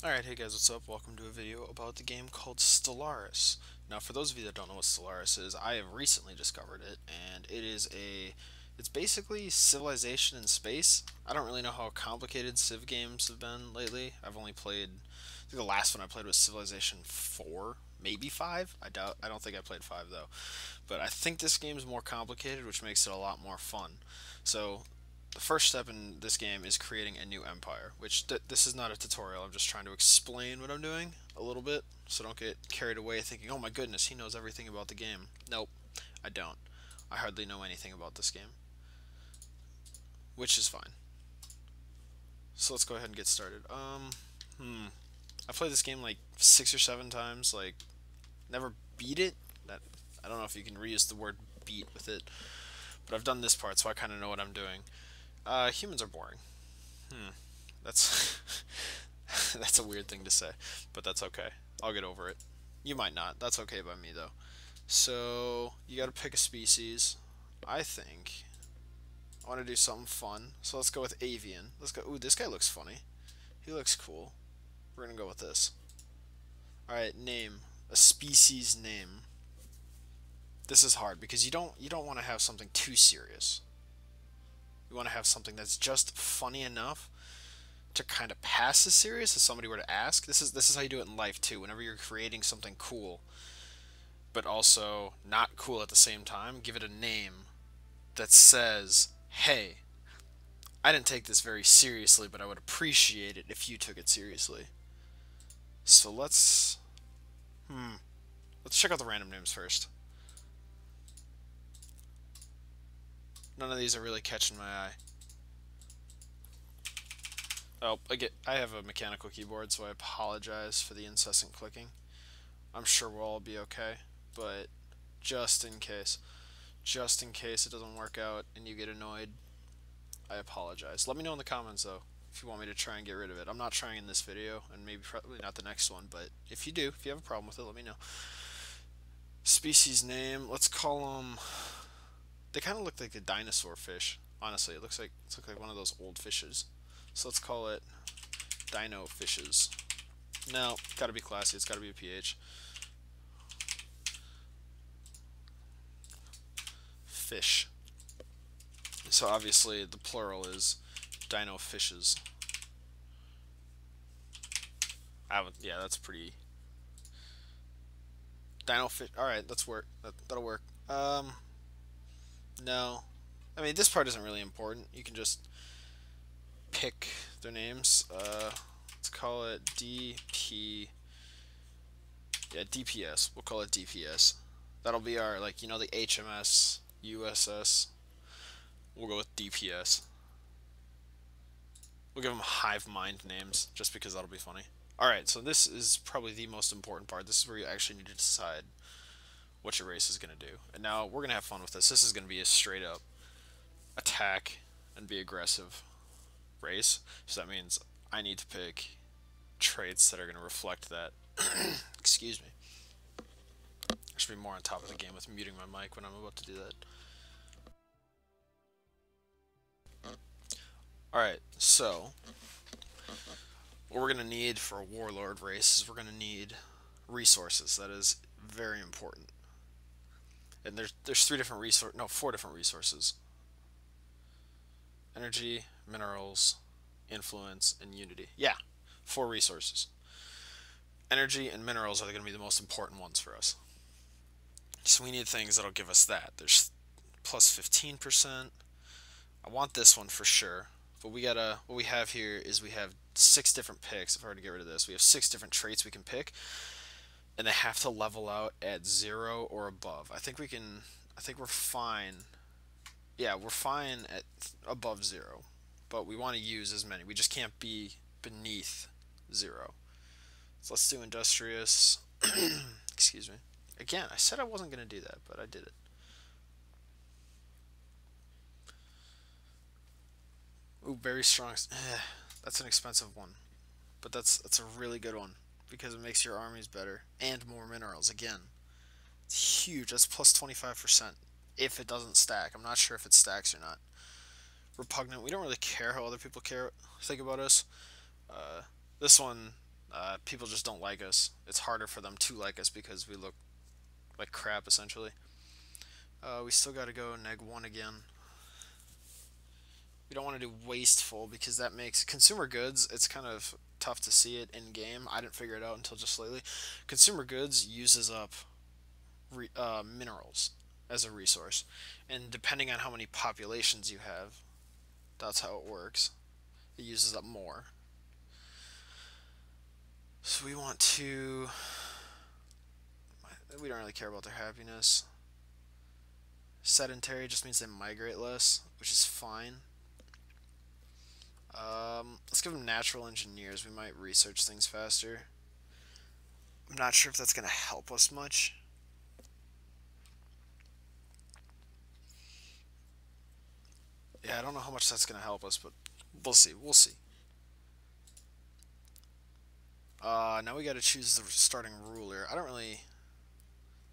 Alright, hey guys, what's up? Welcome to a video about the game called Stellaris. Now, for those of you that don't know what Stellaris is, I have recently discovered it, and it's basically civilization in space. I don't really know how complicated Civ games have been lately. I've only played, I think the last one I played was Civilization 4, maybe 5? I don't think I played 5 though. But I think this game is more complicated, which makes it a lot more fun. So, the first step in this game is creating a new empire, which this is not a tutorial. I'm just trying to explain what I'm doing a little bit, so don't get carried away thinking, oh my goodness, he knows everything about the game. Nope, I don't. I hardly know anything about this game, which is fine. So let's go ahead and get started. I played this game like 6 or 7 times, like, never beat it. I don't know if you can reuse the word beat with it, but I've done this part, so I kind of know what I'm doing. Humans are boring. That's that's a weird thing to say, but that's okay. I'll get over it. You might not. That's okay by me though. So you got to pick a species. I think I want to do something fun. So let's go with avian. Let's go. Ooh, this guy looks funny. He looks cool. We're gonna go with this. All right, name a species name. This is hard because you don't want to have something too serious. You want to have something that's just funny enough to kind of pass as serious as somebody were to ask. This is how you do it in life too. Whenever you're creating something cool, but also not cool at the same time, give it a name that says, "Hey, I didn't take this very seriously, but I would appreciate it if you took it seriously." So let's check out the random names first. None of these are really catching my eye. Oh, I have a mechanical keyboard, so I apologize for the incessant clicking. I'm sure we'll all be okay, but just in case it doesn't work out and you get annoyed, I apologize. Let me know in the comments though if you want me to try and get rid of it. I'm not trying in this video, and maybe probably not the next one, but if you do, if you have a problem with it, let me know. Species name, let's call them. They kind of look like a dinosaur fish. Honestly, it looks like one of those old fishes. So let's call it Dino Fishes. No, gotta be classy. It's gotta be a PH. Fish. So obviously the plural is Dino Fishes. Yeah, that's pretty. Dino fish. All right, let's work. That'll work. No. I mean, this part isn't really important. You can just pick their names. Let's call it DP. Yeah, DPS. We'll call it DPS. That'll be our, like, the HMS, USS. We'll go with DPS. We'll give them hive mind names, just because that'll be funny. Alright, so this is probably the most important part. This is where you actually need to decide what your race is going to do. And now we're going to have fun with this. This is going to be a straight up attack and be aggressive race. So that means I need to pick traits that are going to reflect that. Excuse me. I should be more on top of the game with muting my mic when I'm about to do that. Alright, so what we're going to need for a warlord race is we're going to need resources. That is very important. And there's four different resources. Energy, minerals, influence, and unity. Yeah, 4 resources. Energy and minerals are going to be the most important ones for us. So we need things that'll give us that. There's plus 15%. I want this one for sure. But what we have here is we have 6 different picks. If I were to get rid of this, we have 6 different traits we can pick. And they have to level out at 0 or above. I think we're fine. Yeah, we're fine at above 0. But we want to use as many. We just can't be beneath 0. So let's do industrious. Excuse me. Again, I said I wasn't going to do that, but I did it. Ooh, very strong. That's an expensive one. But that's a really good one, because it makes your armies better. And more minerals, again. It's huge. That's plus 25%. If it doesn't stack. I'm not sure if it stacks or not. Repugnant. We don't really care how other people think about us. This one People just don't like us. It's harder for them to like us because we look like crap, essentially. We still got to go -1 again. We don't want to do wasteful because that makes consumer goods, it's kind of tough to see it in game. I didn't figure it out until just lately. Consumer goods uses up minerals as a resource, and depending on how many populations you have, that's how it works. It uses up more. So we want to, we don't really care about their happiness. Sedentary just means they migrate less, which is fine. Let's give them natural engineers. We might research things faster. I'm not sure if that's going to help us much. Yeah, I don't know how much that's going to help us, but we'll see. We'll see. Now we got to choose the starting ruler. I don't really...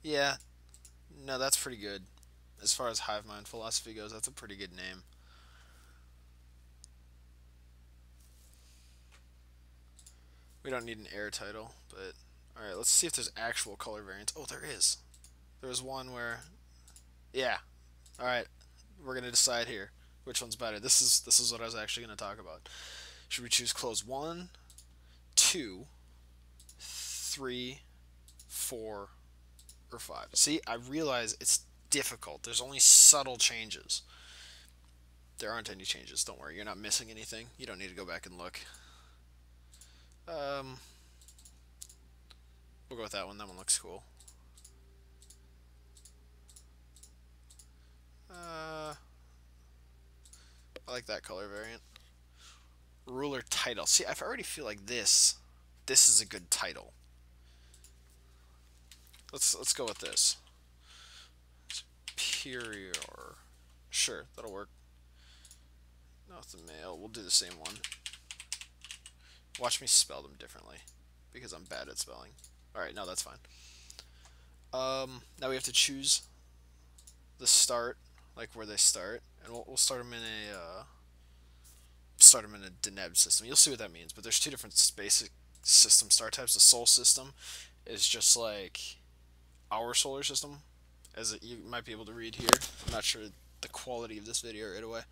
Yeah. No, that's pretty good. As far as hive mind philosophy goes, that's a pretty good name. We don't need an air title, but... Alright, let's see if there's actual color variants. Oh, there is. There's one where... Yeah. Alright, we're going to decide here which one's better. This is what I was actually going to talk about. Should we choose clothes 1, 2, 3, 4, or 5? See, I realize it's difficult. There's only subtle changes. There aren't any changes. Don't worry. You're not missing anything. You don't need to go back and look. We'll go with that one. That one looks cool. I like that color variant. Ruler title. See, I already feel like this is a good title. Let's go with this. Superior. Sure, that'll work. Not the male. We'll do the same one. Watch me spell them differently because I'm bad at spelling. Alright, no, that's fine. Now we have to choose the start, like where they start, and we'll start them in a Deneb system. You'll see what that means, but there's two different basic system start types. The Sol system is just like our solar system, as you might be able to read here. I'm not sure the quality of this video right away.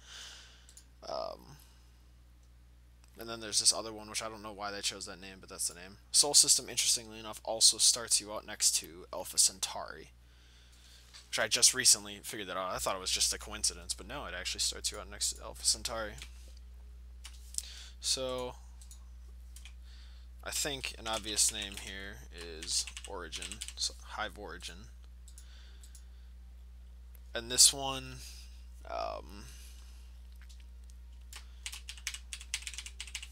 And then there's this other one, which I don't know why they chose that name, but that's the name. Sol system, interestingly enough, also starts you out next to Alpha Centauri, which I just recently figured that out. I thought it was just a coincidence, but no, it actually starts you out next to Alpha Centauri. So I think an obvious name here is Origin, so Hive Origin. And this one,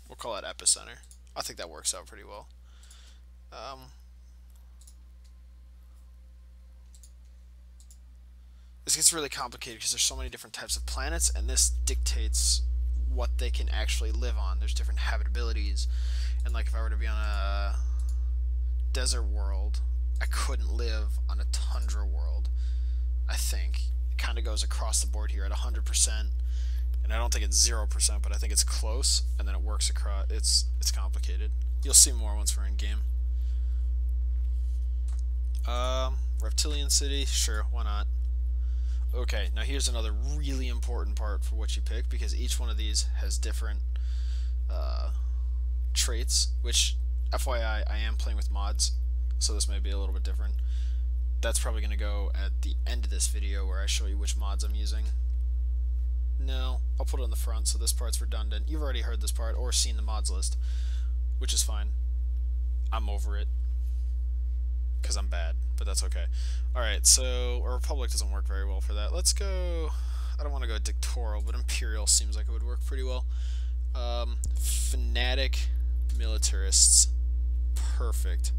we'll call it Epicenter. I think that works out pretty well. This gets really complicated because there's so many different types of planets, and this dictates what they can actually live on. There's different habitabilities, and like if I were to be on a desert world, I couldn't live on a tundra world. I think it kind of goes across the board here at 100%, and I don't think it's 0%, but I think it's close, and then it works across. It's complicated. You'll see more once we're in game. Reptilian City, sure, why not? Okay, now here's another really important part for what you pick, because each one of these has different traits, which, FYI, I am playing with mods, so this may be a little bit different. That's probably going to go at the end of this video where I show you which mods I'm using. No, I'll put it on the front, so this part's redundant. You've already heard this part or seen the mods list, which is fine. I'm over it, because I'm bad, but that's okay. Alright, so a Republic doesn't work very well for that. Let's go, I don't want to go dictatorial, but Imperial seems like it would work pretty well. Fanatic Militarists, perfect.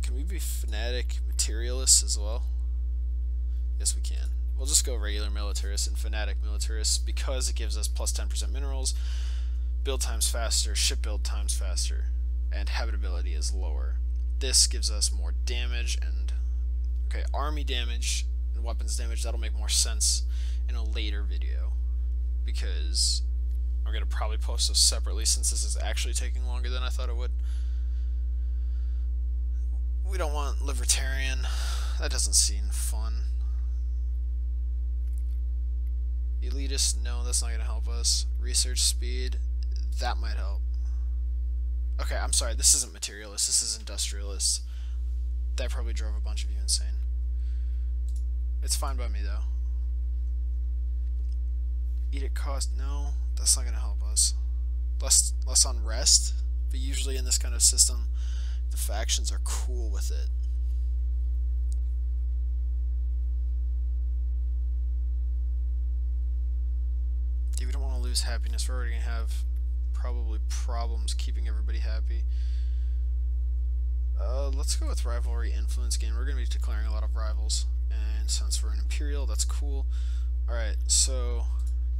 Can we be Fanatic Materialists as well? Yes, we can. We'll just go regular Militarists and Fanatic Militarists because it gives us plus 10% minerals, build times faster, ship build times faster, and habitability is lower. This gives us more damage and, okay, army damage and weapons damage. That'll make more sense in a later video because I'm going to probably post those separately since this is actually taking longer than I thought it would. We don't want libertarian. That doesn't seem fun. Elitist, no, that's not going to help us. Research speed, that might help. Okay, I'm sorry, this isn't materialist, this is industrialist. That probably drove a bunch of you insane. It's fine by me though. Edict cost, no, that's not going to help us. Less unrest, but usually in this kind of system, the factions are cool with it. We don't want to lose happiness. We're already going to have probably problems keeping everybody happy. Let's go with rivalry influence gain. We're going to be declaring a lot of rivals, and since we're an imperial, that's cool. Alright, so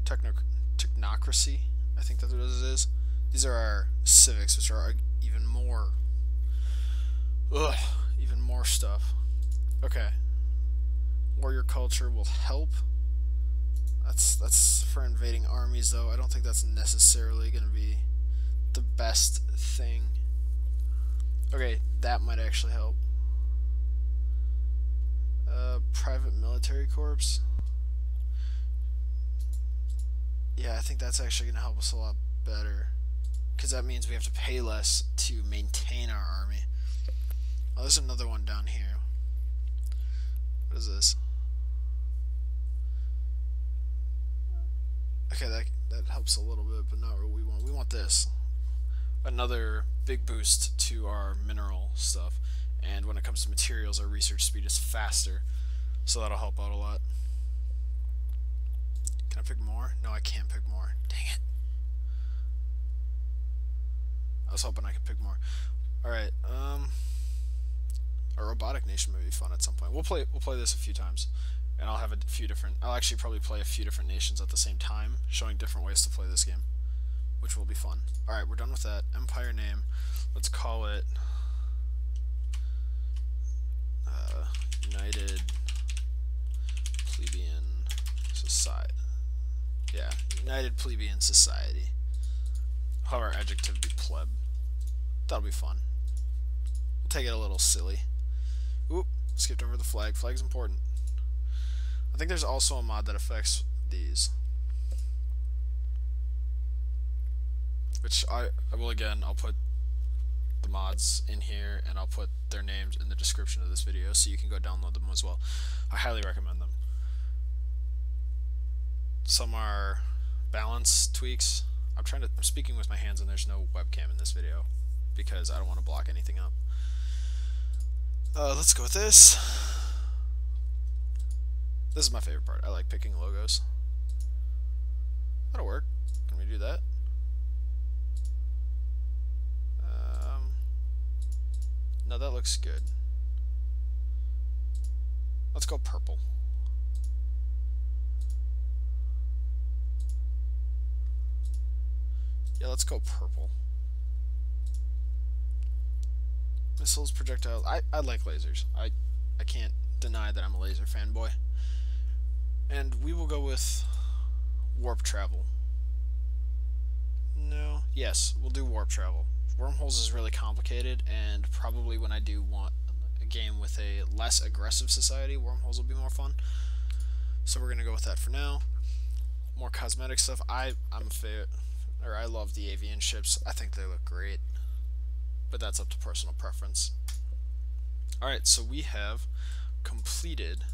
technocracy, I think that's what it is. These are our civics, which are even more stuff. Okay, warrior culture will help. That's for invading armies, though. I don't think that's necessarily going to be the best thing. Okay, that might actually help. Private military corps. Yeah, I think that's actually going to help us a lot better, because that means we have to pay less to maintain our army. Oh, there's another one down here. What is this? Okay, that helps a little bit, but not what we want. We want this. Another big boost to our mineral stuff. And when it comes to materials, our research speed is faster. So that'll help out a lot. Can I pick more? No, I can't pick more. Dang it. I was hoping I could pick more. Alright, a robotic nation may be fun at some point. We'll play this a few times. And I'll have a few different... I'll actually probably play a few different nations at the same time, showing different ways to play this game, which will be fun. Alright, we're done with that. Empire name. Let's call it... United Plebeian Society. Yeah, United Plebeian Society. Have our adjective be pleb. That'll be fun. We'll take it a little silly. Oop, skipped over the flag. Flag's important. I think there's also a mod that affects these, which I will, again, I'll put the mods in here and I'll put their names in the description of this video so you can go download them as well. I highly recommend them. Some are balance tweaks. I'm speaking with my hands and there's no webcam in this video because I don't want to block anything up. Let's go with this. This is my favorite part. I like picking logos. That'll work. Can we do that? No, that looks good. Let's go purple. Yeah, let's go purple. Missiles, projectiles. I like lasers. I can't deny that I'm a laser fanboy. And we will go with warp travel. No. Yes, we'll do warp travel. Wormholes is really complicated, and probably when I do want a game with a less aggressive society, wormholes will be more fun. So we're gonna go with that for now. More cosmetic stuff. I love the avian ships. I think they look great, but that's up to personal preference. Alright, so we have completed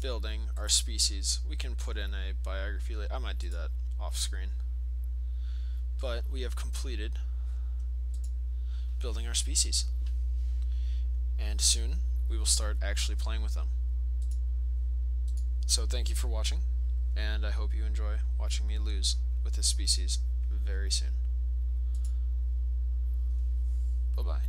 building our species. We can put in a biography later. I might do that off screen. But we have completed building our species. And soon we will start actually playing with them. So thank you for watching, and I hope you enjoy watching me lose with this species very soon. Bye-bye.